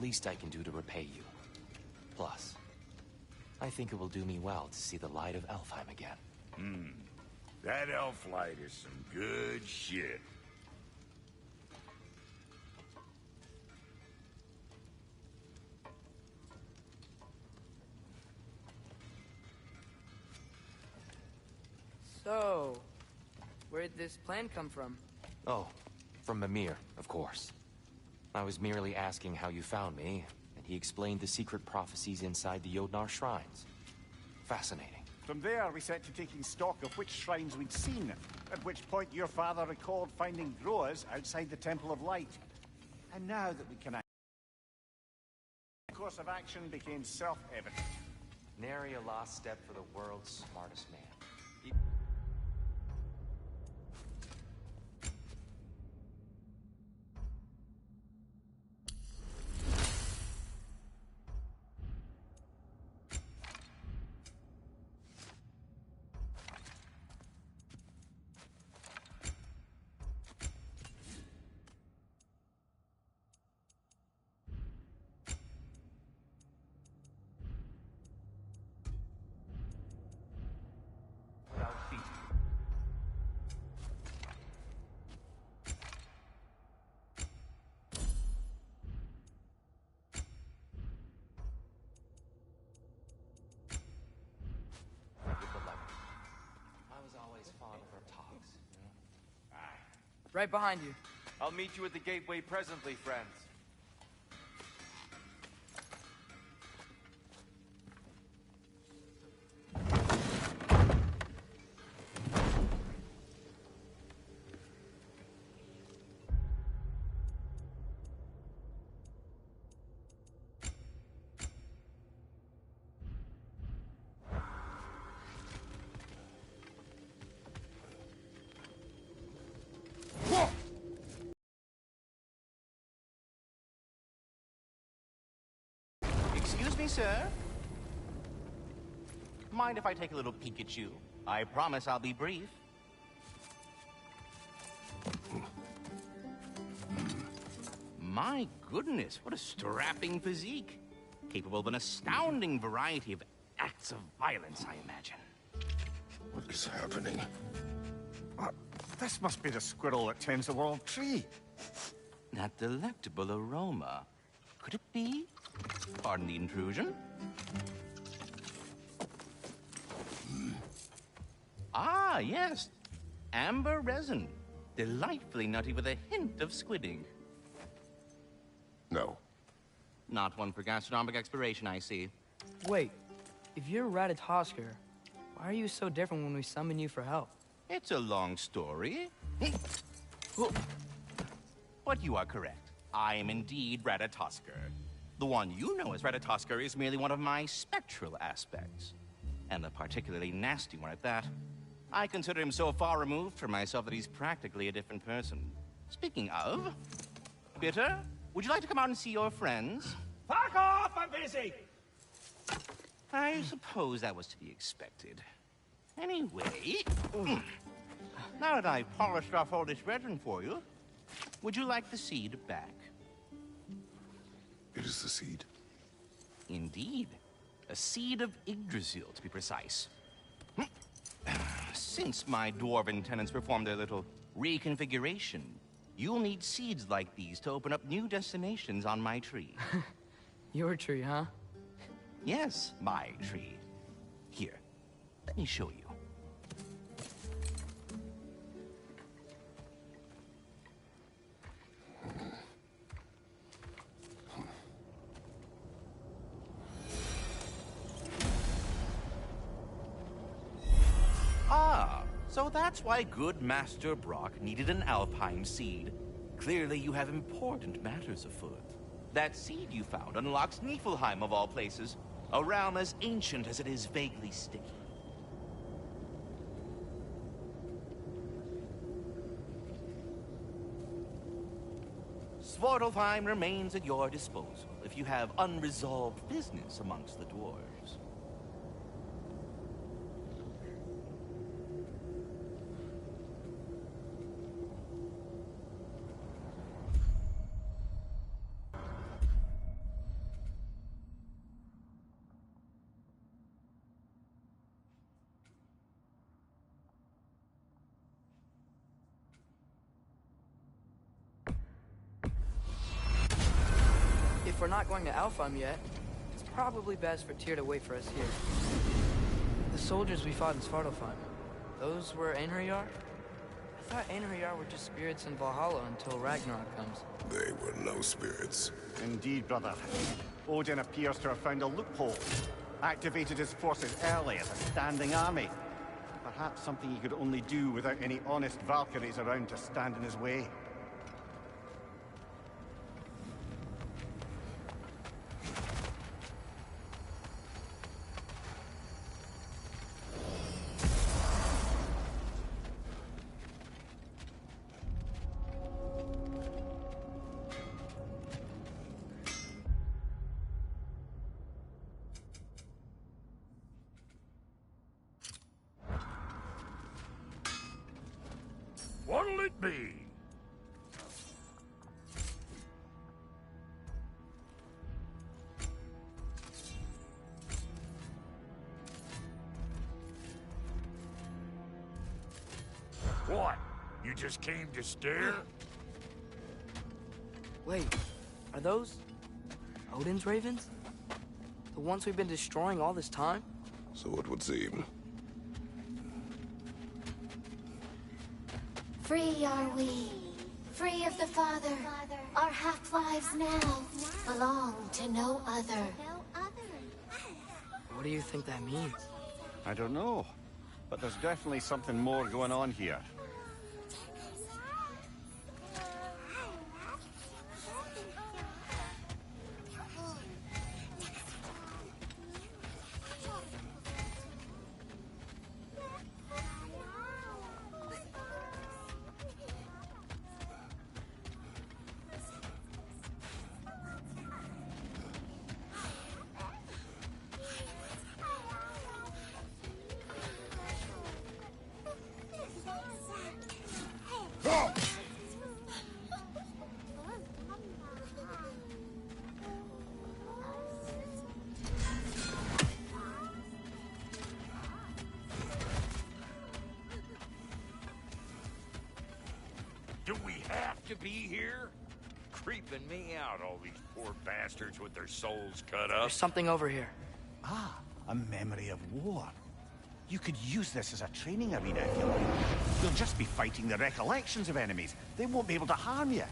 least I can do to repay you. Plus, I think it will do me well to see the light of Elfheim again. That elf light is some good shit. So, where'd this plan come from? Oh, from Mimir, of course. I was merely asking how you found me, and he explained the secret prophecies inside the Jotnar shrines. Fascinating. From there, we set to taking stock of which shrines we'd seen, at which point your father recalled finding growers outside the Temple of Light. And now that we can act, the course of action became self-evident. Nary a lost step for the world's smartest man. Right behind you. I'll meet you at the gateway presently, friends. Excuse me, sir? Mind if I take a little peek at you? I promise I'll be brief. My goodness, what a strapping physique. Capable of an astounding variety of acts of violence, I imagine. What is happening? This must be the squirrel that tends the world tree. That delectable aroma. Could it be? Pardon the intrusion. Ah, yes. Amber resin. Delightfully nutty with a hint of squidding. No. Not one for gastronomic exploration, I see. Wait, if you're Ratatoskr, why are you so different when we summon you for help? It's a long story. But you are correct. I am indeed Ratatoskr. The one you know as Ratatoskr is merely one of my spectral aspects. And a particularly nasty one at that. I consider him so far removed from myself that he's practically a different person. Speaking of, Bitter, would you like to come out and see your friends? Fuck off! I'm busy! I suppose that was to be expected. Anyway, now that I've polished off all this resin for you, would you like the seed back? It is the seed. Indeed. A seed of Yggdrasil, to be precise. Since my dwarven tenants performed their little reconfiguration, you'll need seeds like these to open up new destinations on my tree. Your tree, huh? Yes, my tree. Here, let me show you. So that's why good Master Brock needed an Alpine seed. Clearly you have important matters afoot. That seed you found unlocks Niflheim of all places, a realm as ancient as it is vaguely sticky. Svartalfheim remains at your disposal if you have unresolved business amongst the dwarves. If we're not going to Alfheim yet, it's probably best for Tyr to wait for us here. The soldiers we fought in Svartalfheim, those were Einherjar? I thought Einherjar were just spirits in Valhalla until Ragnarok comes. They were no spirits. Indeed, brother. Odin appears to have found a loophole. Activated his forces early as a standing army. Perhaps something he could only do without any honest Valkyries around to stand in his way. What'll it be? What? You just came to stare? Wait, are those Odin's ravens? The ones we've been destroying all this time? So it would seem. Free are we, free of the Father. Our half-lives now belong to no other. What do you think that means? I don't know, but there's definitely something more going on here. Do we have to be here? Creeping me out, all these poor bastards with their souls cut up. There's something over here. Ah, a memory of war. You could use this as a training arena if you like. You'll just be fighting the recollections of enemies. They won't be able to harm you.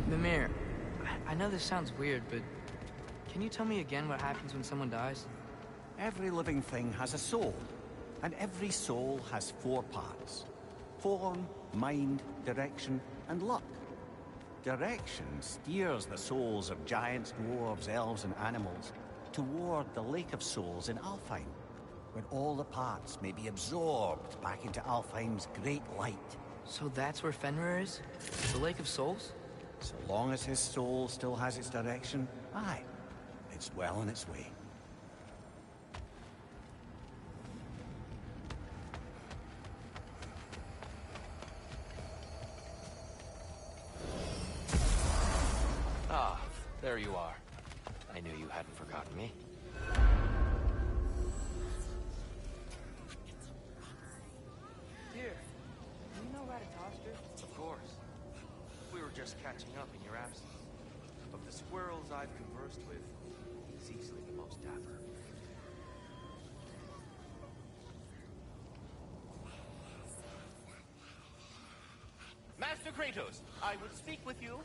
Mimir, I know this sounds weird, but can you tell me again what happens when someone dies? Every living thing has a soul, and every soul has 4 parts. Form, mind, direction, and luck. Direction steers the souls of giants, dwarves, elves, and animals toward the Lake of Souls in Alfheim, where all the parts may be absorbed back into Alfheim's great light. So that's where Fenrir is? The Lake of Souls? So long as his soul still has its direction, aye, it's well on its way. Ah, there you are. I knew you hadn't forgotten me. Here, do you know Ratatoskr? Of course. We were just catching up in your absence. Of the squirrels I've conversed with, he's easily the most dapper. Master Kratos, I would speak with you.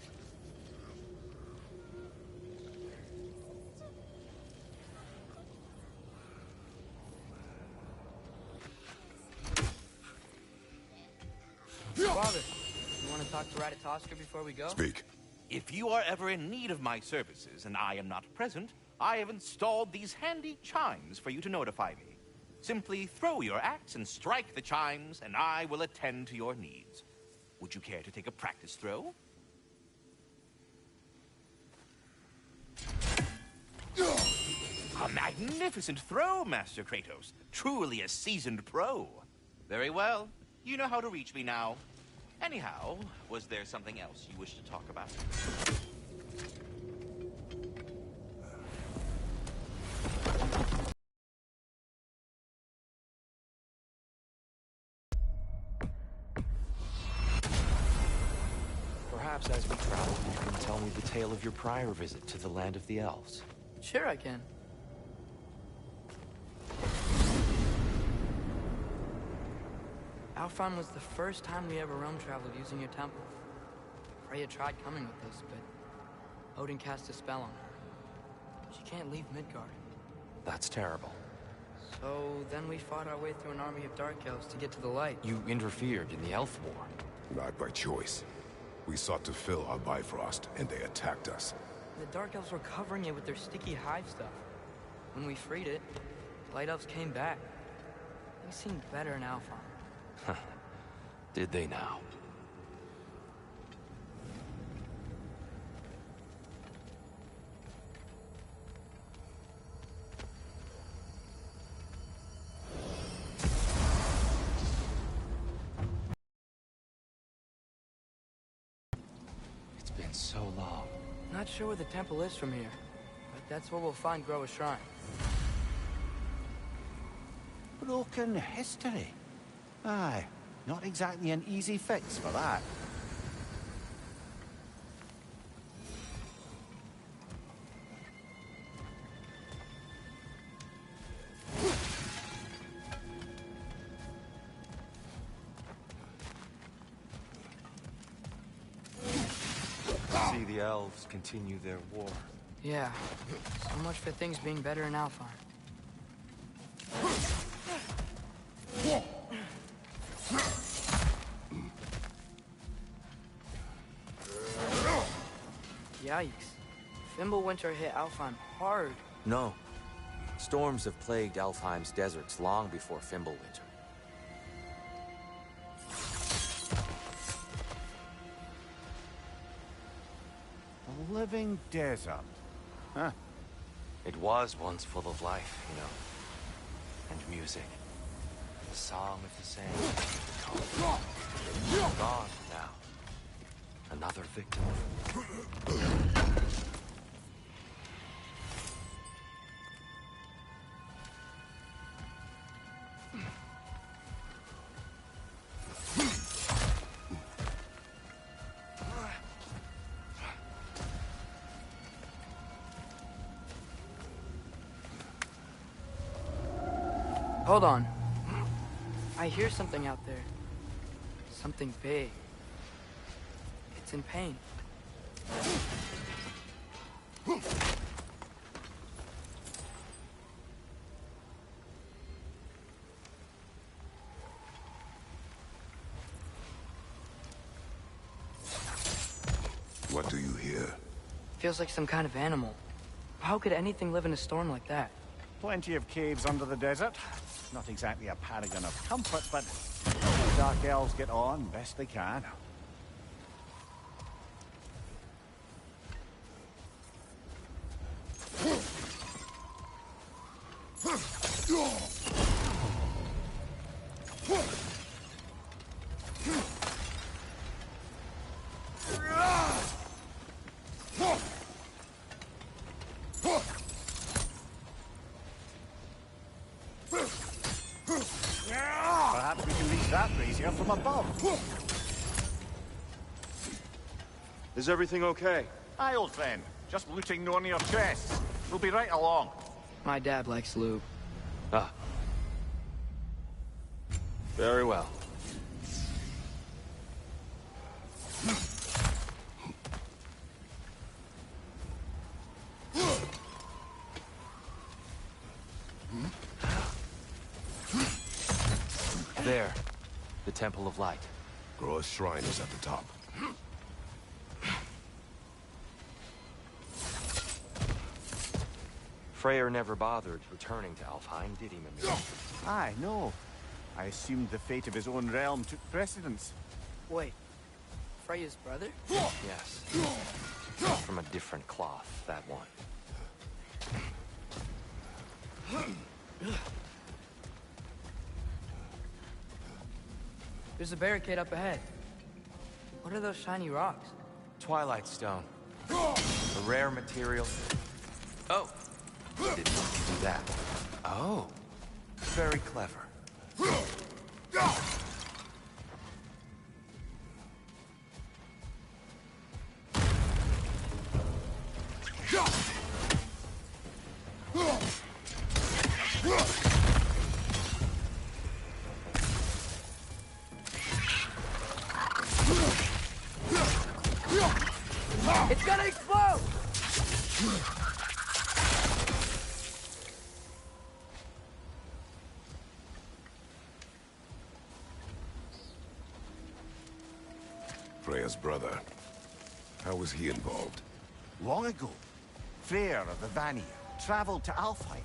Father, you want to talk to Ratatoskr before we go? Speak. If you are ever in need of my services and I am not present, I have installed these handy chimes for you to notify me. Simply throw your axe and strike the chimes, and I will attend to your needs. Would you care to take a practice throw? A magnificent throw, Master Kratos. Truly a seasoned pro. Very well. You know how to reach me now. Anyhow, was there something else you wish to talk about? Perhaps as we travel, you can tell me the tale of your prior visit to the land of the elves. Sure I can. Alfheim was the first time we ever realm traveled using your temple. Freya tried coming with us, but Odin cast a spell on her. She can't leave Midgard. That's terrible. So then we fought our way through an army of dark elves to get to the light. You interfered in the elf war. Not by choice. We sought to fill our Bifrost, and they attacked us. The dark elves were covering it with their sticky hive stuff. When we freed it, the light elves came back. They seemed better in Alfheim. Did they now? It's been so long. Not sure where the temple is from here, but that's where we'll find Groa's shrine. Broken history. Aye, not exactly an easy fix for that. See the elves continue their war. Yeah, so much for things being better in Alfheim. Yikes. Fimbulwinter hit Alfheim hard. No. Storms have plagued Alfheim's deserts long before Fimbulwinter. A living desert. Huh. It was once full of life, you know. And music. The song of the sand. Gone now. Another victim. Hold on. I hear something out there. Something big. It's in pain. What do you hear? Feels like some kind of animal. How could anything live in a storm like that? Plenty of caves under the desert. Not exactly a paragon of comfort, but the dark elves get on best they can. Perhaps we can reach that brazier from above. Is everything okay? Aye, old friend. Just looting no near chests. We'll be right along. My dad likes lube. Ah. Very well. There. The Temple of Light. Groa's shrine is at the top. Freyr never bothered returning to Alfheim, did he, Mimir? Aye, no. I assumed the fate of his own realm took precedence. Wait, Freya's brother? Yes. From a different cloth, that one. There's a barricade up ahead. What are those shiny rocks? Twilight Stone. A rare material. Oh! Didn't know you could do that. Oh. Very clever. It's gonna explode! Freya's brother. How was he involved? Long ago, Freyr of the Vanir traveled to Alfheim,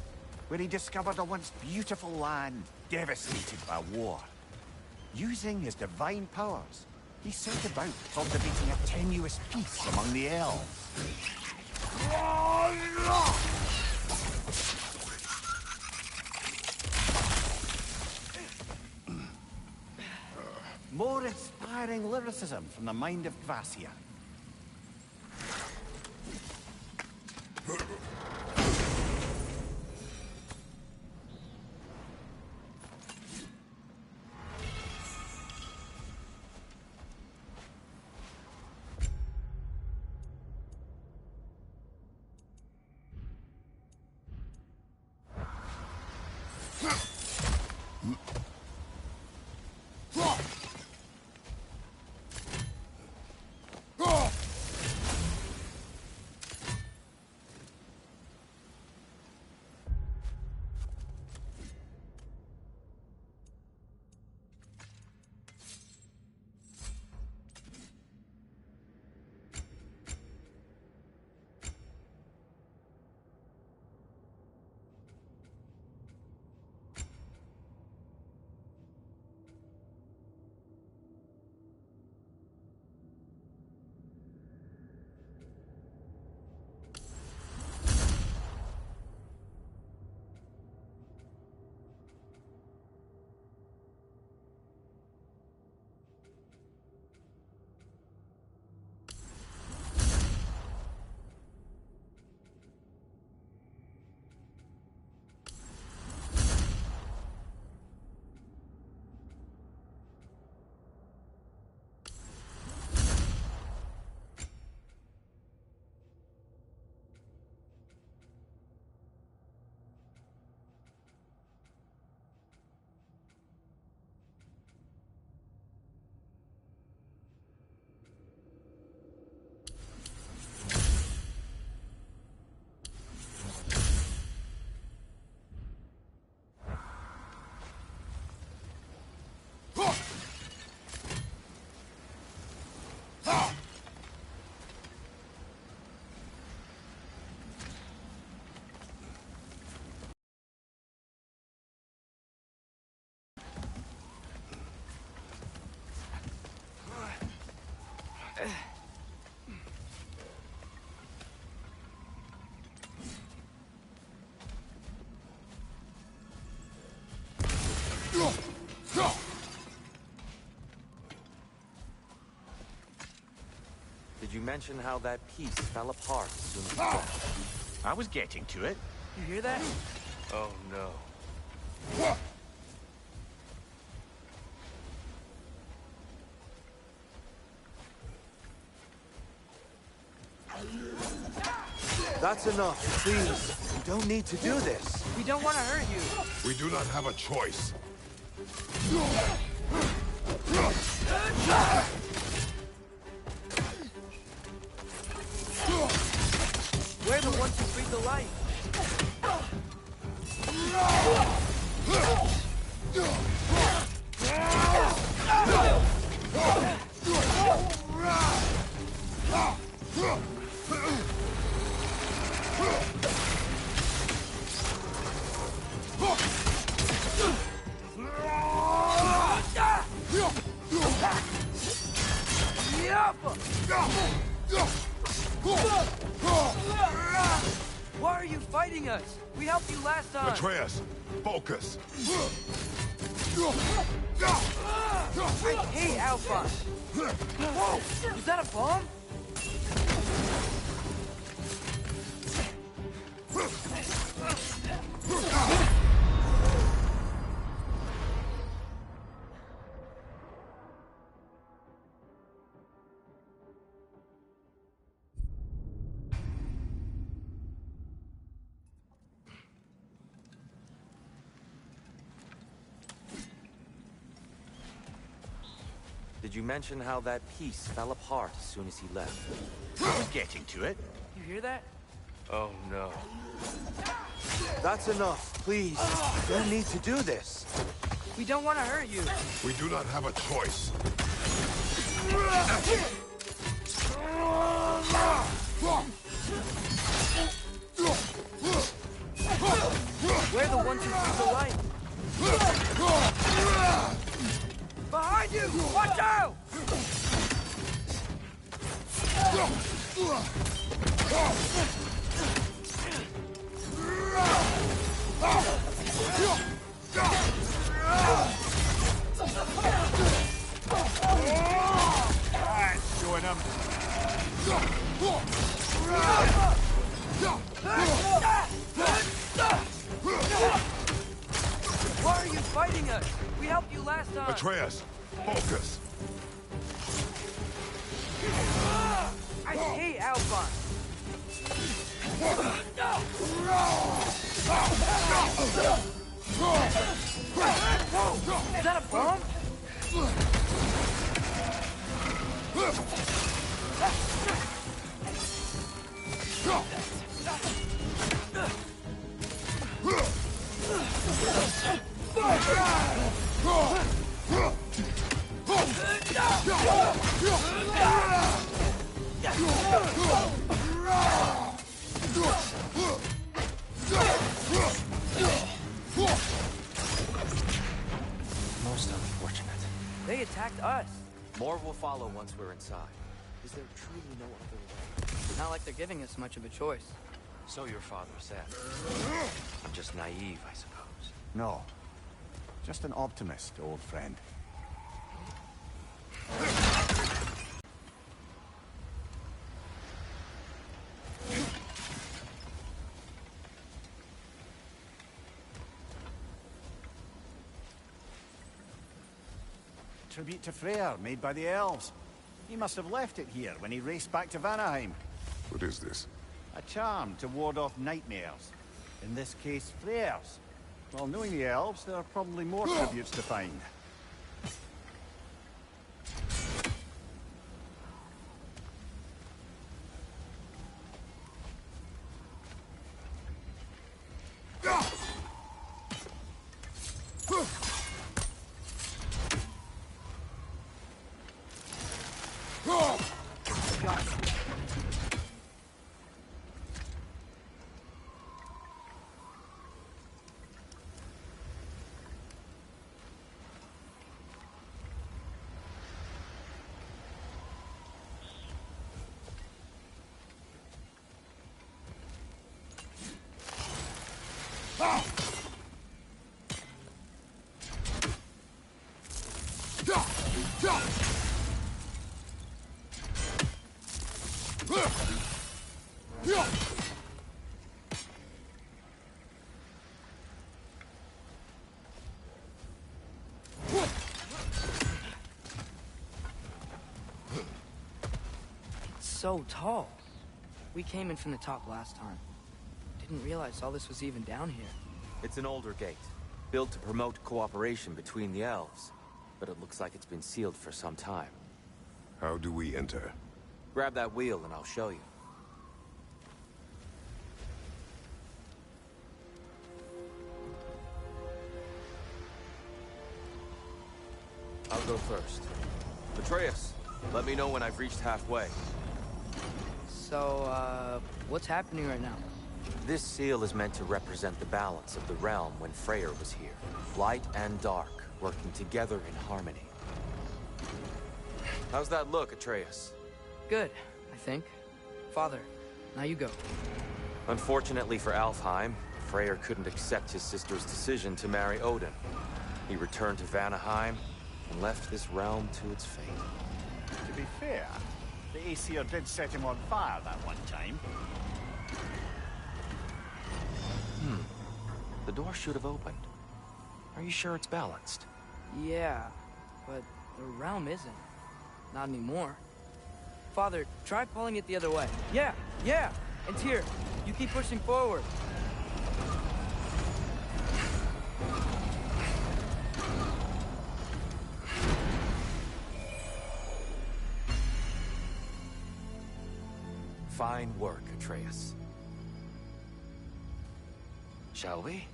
where he discovered a once beautiful land devastated by war. Using his divine powers, he set about cultivating a tenuous peace among the elves. More inspiring lyricism from the mind of Kvasir. Did you mention how that piece fell apart as soon as you left? I was getting to it. You hear that? Oh no. That's enough, please. You don't need to do this. We don't want to hurt you. We do not have a choice. We're the ones who breathe the light. Why are you fighting us? We helped you last time. Atreus, focus. I hate Alphonse. Whoa! Was that a bomb? Did you mention how that piece fell apart as soon as he left? We're getting to it. You hear that? Oh, no. That's enough, please. You don't need to do this. We don't want to hurt you. We do not have a choice. We're the ones who keep the light. Behind you! Watch out! Showing him. Why are you fighting us? We helped you last time. Atreus, focus. I hate Alphonse. Is that a bomb? Most unfortunate. They attacked us. More will follow once we're inside. Is there truly no other way? Not like they're giving us much of a choice. So your father said. I'm just naive, I suppose. No. Just an optimist, old friend. Tribute to Freyr, made by the elves. He must have left it here when he raced back to Vanaheim. What is this? A charm to ward off nightmares. In this case, Freyr's. Well, knowing the elves, there are probably more tributes to find. So tall. We came in from the top last time. Didn't realize all this was even down here. It's an older gate, built to promote cooperation between the elves. But it looks like it's been sealed for some time. How do we enter? Grab that wheel and I'll show you. I'll go first. Atreus, let me know when I've reached halfway. So, what's happening right now? This seal is meant to represent the balance of the realm when Freyr was here. Light and dark, working together in harmony. How's that look, Atreus? Good, I think. Father, now you go. Unfortunately for Alfheim, Freyr couldn't accept his sister's decision to marry Odin. He returned to Vanaheim and left this realm to its fate. To be fair, the Aesir did set him on fire that one time. The door should have opened. Are you sure it's balanced? Yeah, but the realm isn't. Not anymore. Father, try pulling it the other way. Yeah! And Tyr, you keep pushing forward. Fine work, Atreus. Shall we?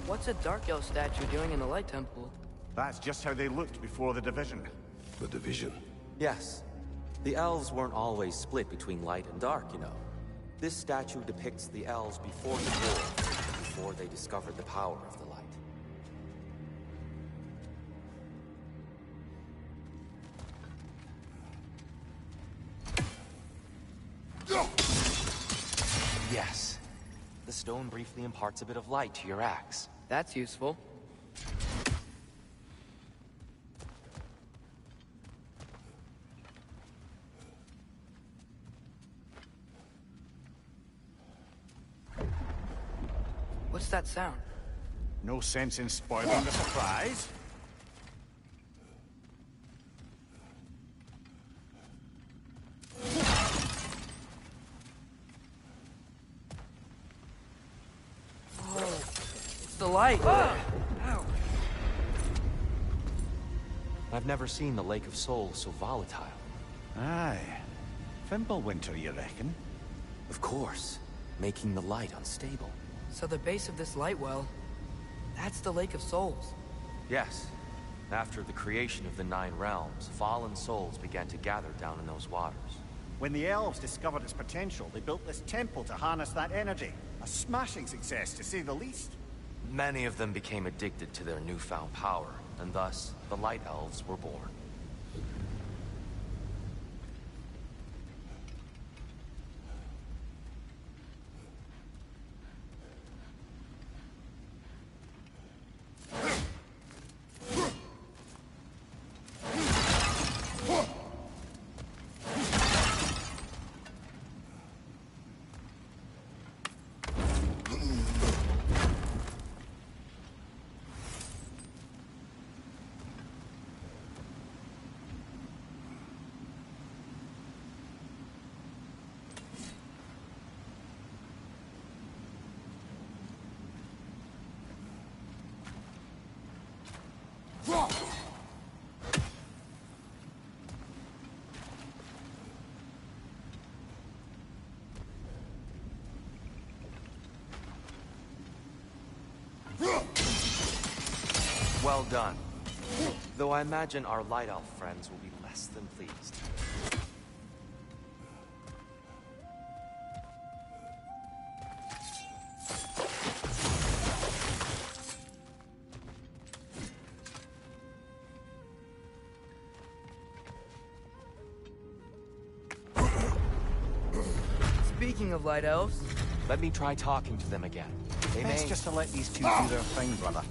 What's a Dark Elf statue doing in the Light Temple? That's just how they looked before the division. The division. Yes. The elves weren't always split between light and dark, you know. This statue depicts the elves before the war, before they discovered the power of the light. Yes. The stone briefly imparts a bit of light to your axe. That's useful. What's that sound? No sense in spoiling the surprise. It's the light! Ow! I've never seen the Lake of Souls so volatile. Aye. Fimbulwinter, you reckon? Of course, making the light unstable. So the base of this light well, that's the Lake of Souls. Yes. After the creation of the Nine Realms, fallen souls began to gather down in those waters. When the elves discovered its potential, they built this temple to harness that energy. A smashing success, to say the least. Many of them became addicted to their newfound power, and thus, the Light Elves were born. Well done. Though I imagine our Light Elf friends will be less than pleased. Speaking of Light Elves... Let me try talking to them again. They Best may... just to let these two do their thing, brother.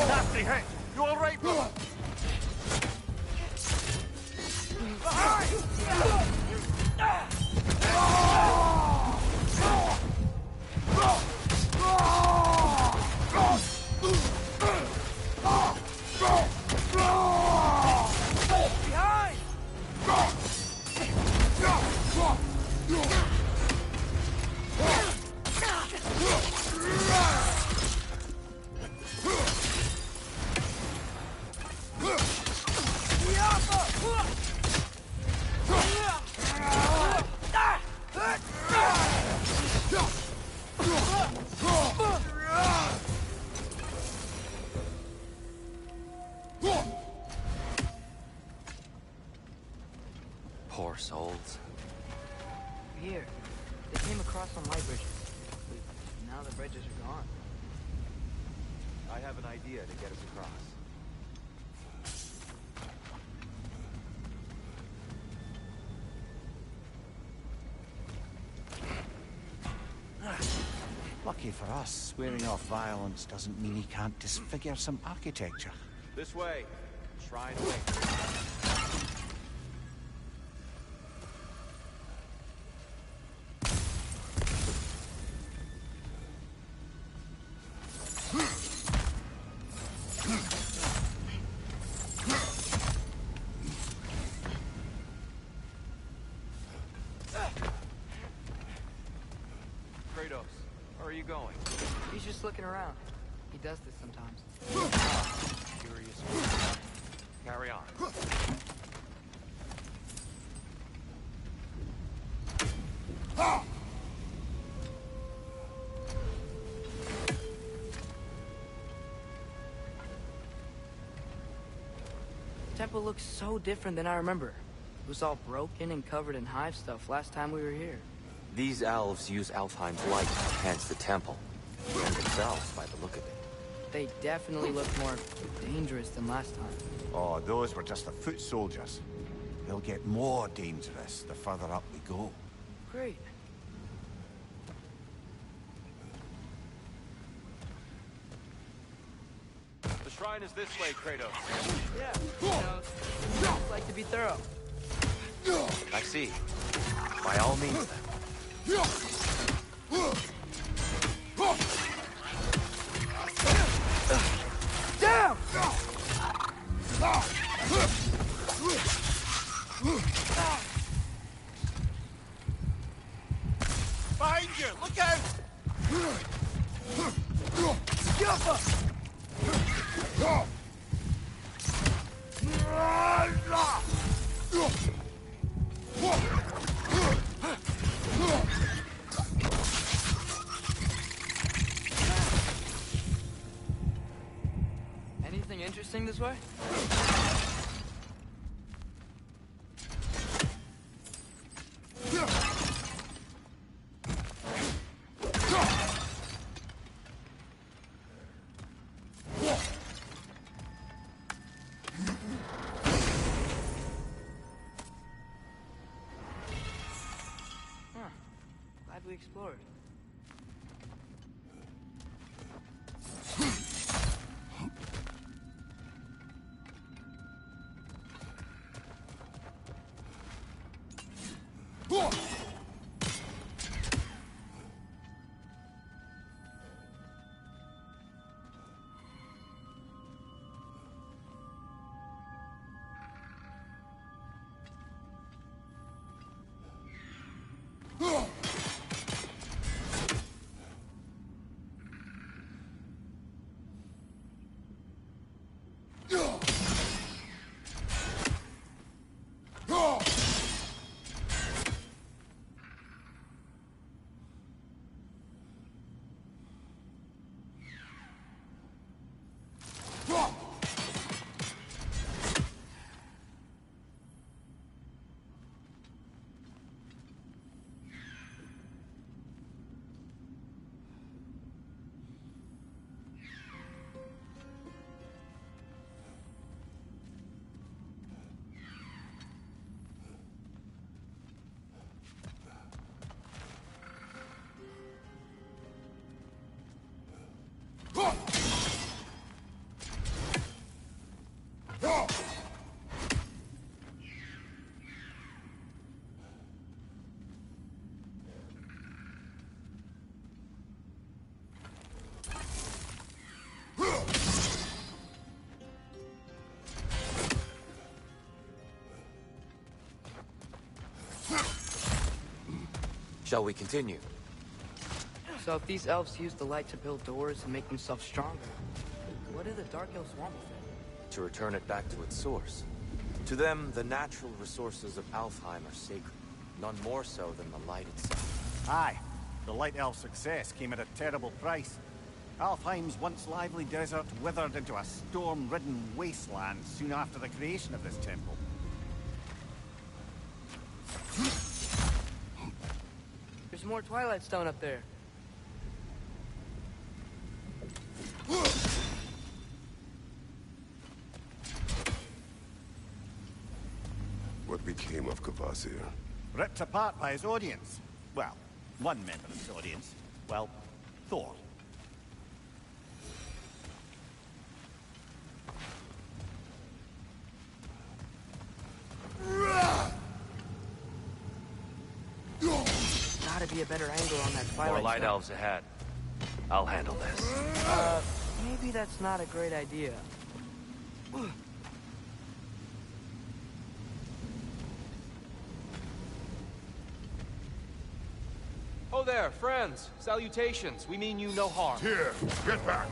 Nasty hit! You all right, brother? souls. Here. They came across on light bridges. But now the bridges are gone. I have an idea to get us across. Lucky for us, swearing off violence doesn't mean he can't disfigure some architecture. This way. Shrine away. Kratos, where are you going? He's just looking around. He does this sometimes. Curious. Carry on. The temple looks so different than I remember. It was all broken and covered in hive stuff last time we were here. These elves use Alfheim's light to enhance the temple. And themselves, by the look of it. They definitely look more dangerous than last time. Oh, those were just the foot soldiers. They'll get more dangerous the further up we go. Great. The shrine is this way, Kratos. Yeah, you know, I'd like to be thorough. I see. By all means, then. Down! Behind you! Look out! Anything interesting this way? Glad we explored. Shall we continue? So if these elves use the light to build doors and make themselves stronger, what do the Dark Elves want with it? To return it back to its source. To them, the natural resources of Alfheim are sacred. None more so than the light itself. Aye. The Light Elf success came at a terrible price. Alfheim's once lively desert withered into a storm-ridden wasteland soon after the creation of this temple. There's more Twilight Stone up there. What became of Kvasir? Ripped apart by his audience. Well, one member of his audience. Well, Thor. Gotta be a better angle on that Twilight More light Stone. elves ahead. I'll handle this. Maybe that's not a great idea. Oh there, friends. Salutations. We mean you no harm. Here, get back!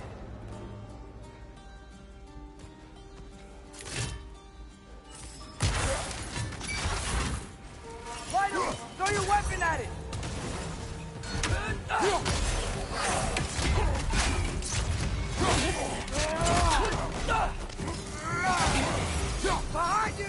Vital, throw your weapon at it! Behind you!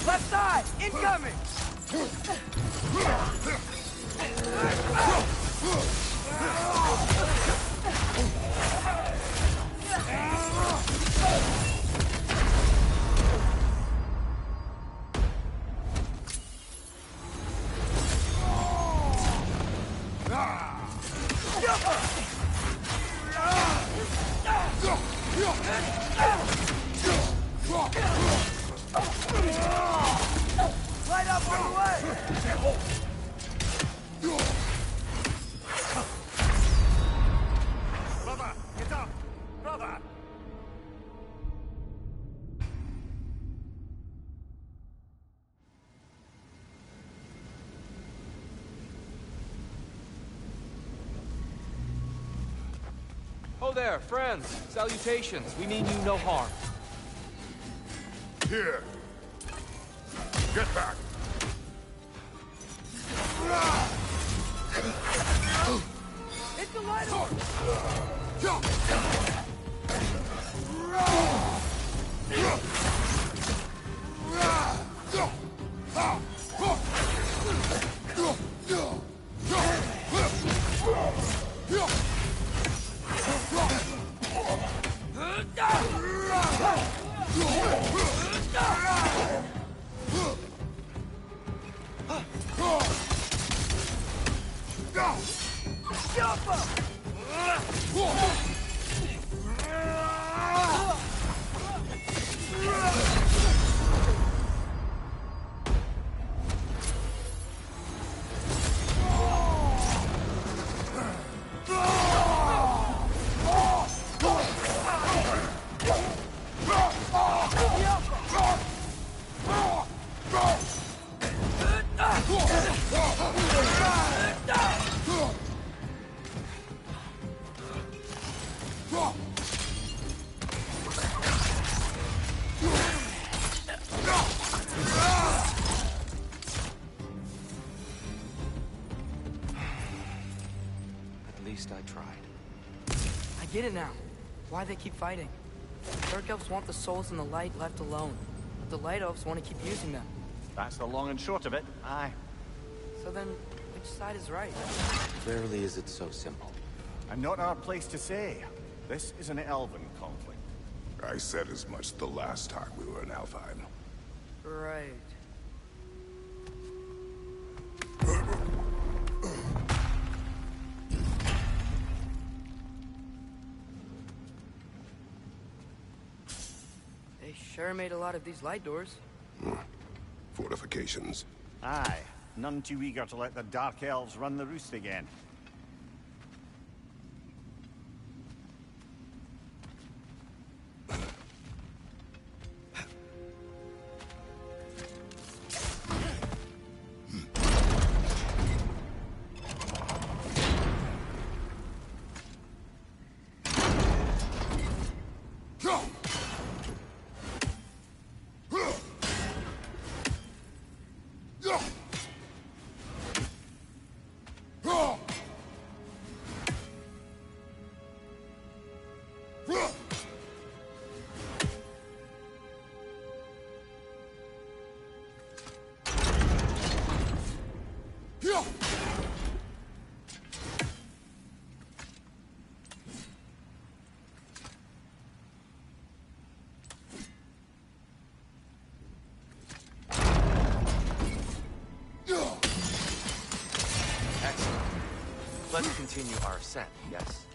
Left side, incoming! Light up on the way! Brother, get up! Brother! Oh there, friends. Salutations. We mean you no harm. Here! Get back! Hit the light on! At least I tried. I get it now. Why they keep fighting. The Dark Elves want the souls in the light left alone. But the Light Elves want to keep using them. That's the long and short of it. Aye. So then, which side is right? Rarely is it so simple. And not our place to say. This is an elven conflict. I said as much the last time we were in Alfheim. Right. They sure made a lot of these light doors. Fortifications. Aye. None too eager to let the Dark Elves run the roost again. Let's continue our ascent, yes?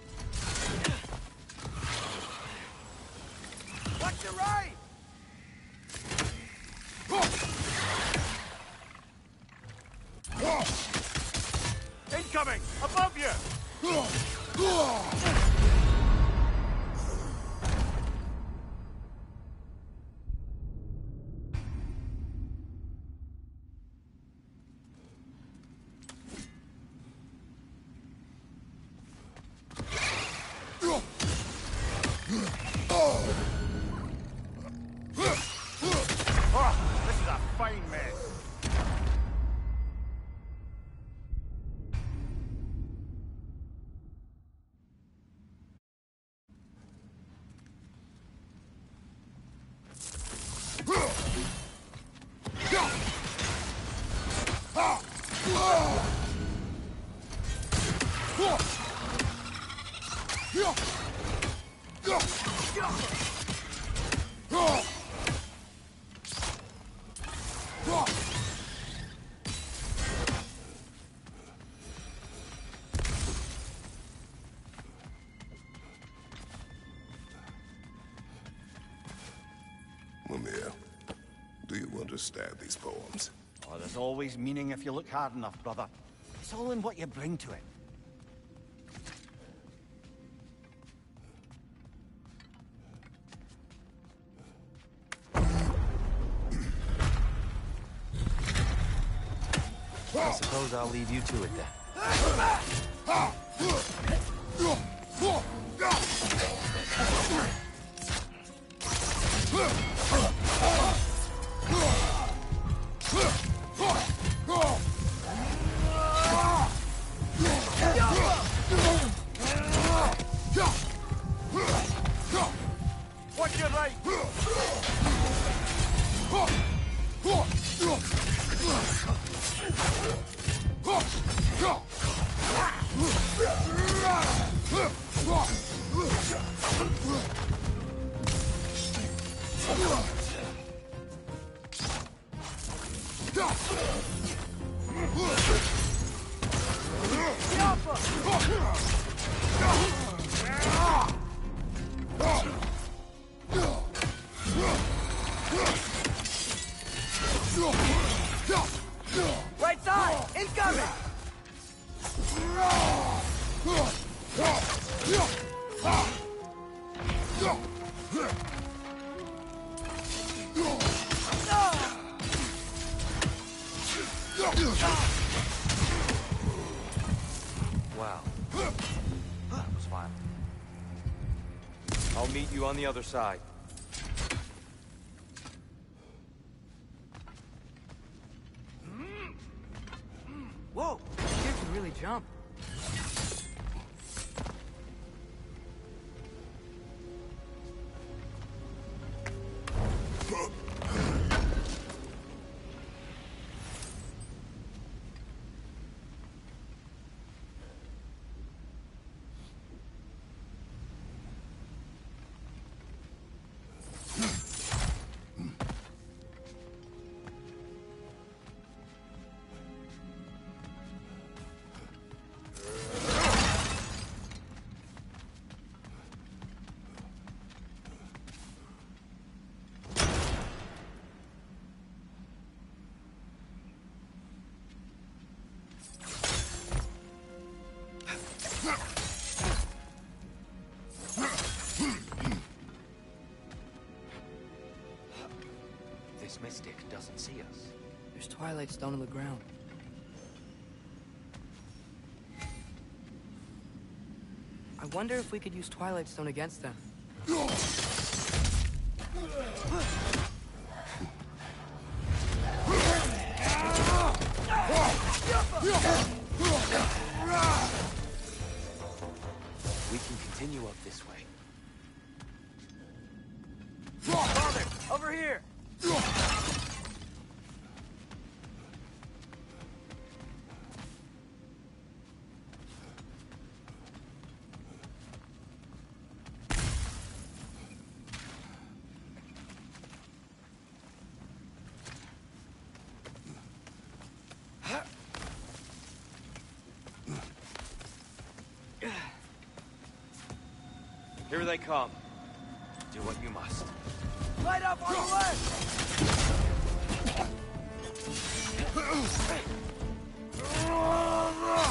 Watch your right! Incoming! Above you! Oh, this is a fine mess. Mimir, do you understand these poems? Oh, there's always meaning if you look hard enough, brother. It's all in what you bring to it. I suppose I'll leave you to it then. Watch your right! Right side! Incoming! Wow. That was violent. I'll meet you on the other side. Whoa! You can really jump. This mystic doesn't see us. There's twilight stone on the ground. I wonder if we could use twilight stone against them. We can continue up this way. Father, over here! Here they come. Do what you must. Light up on the left!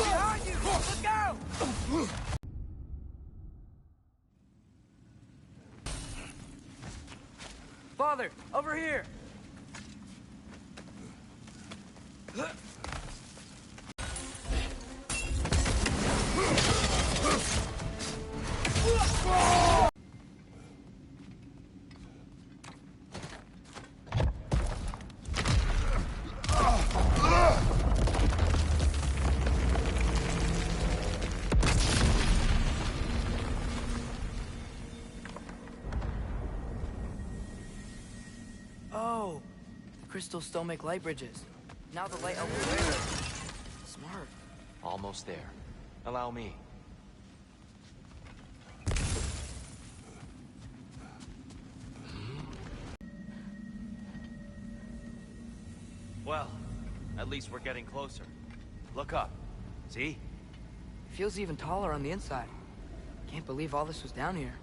Behind you! Look out! Father, over here! Oh, the crystals still make light bridges. Now the light elves wear it. Smart. Almost there. Allow me. Well, at least we're getting closer. Look up. See? It feels even taller on the inside. Can't believe all this was down here.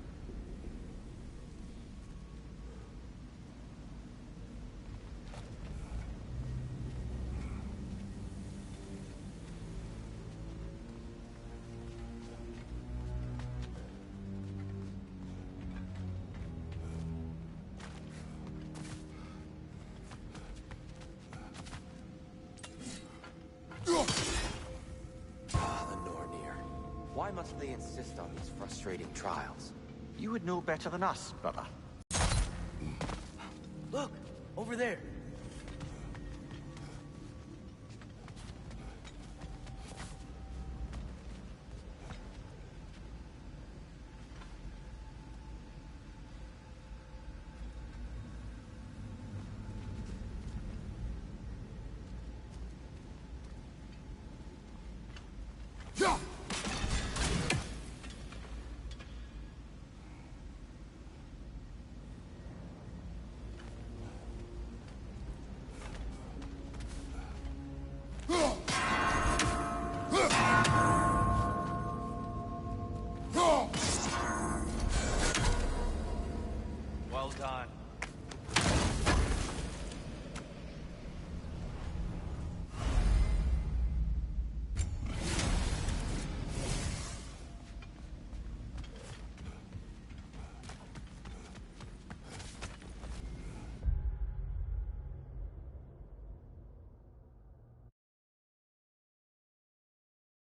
Why must they insist on these frustrating trials? You would know better than us, brother. Look, over there.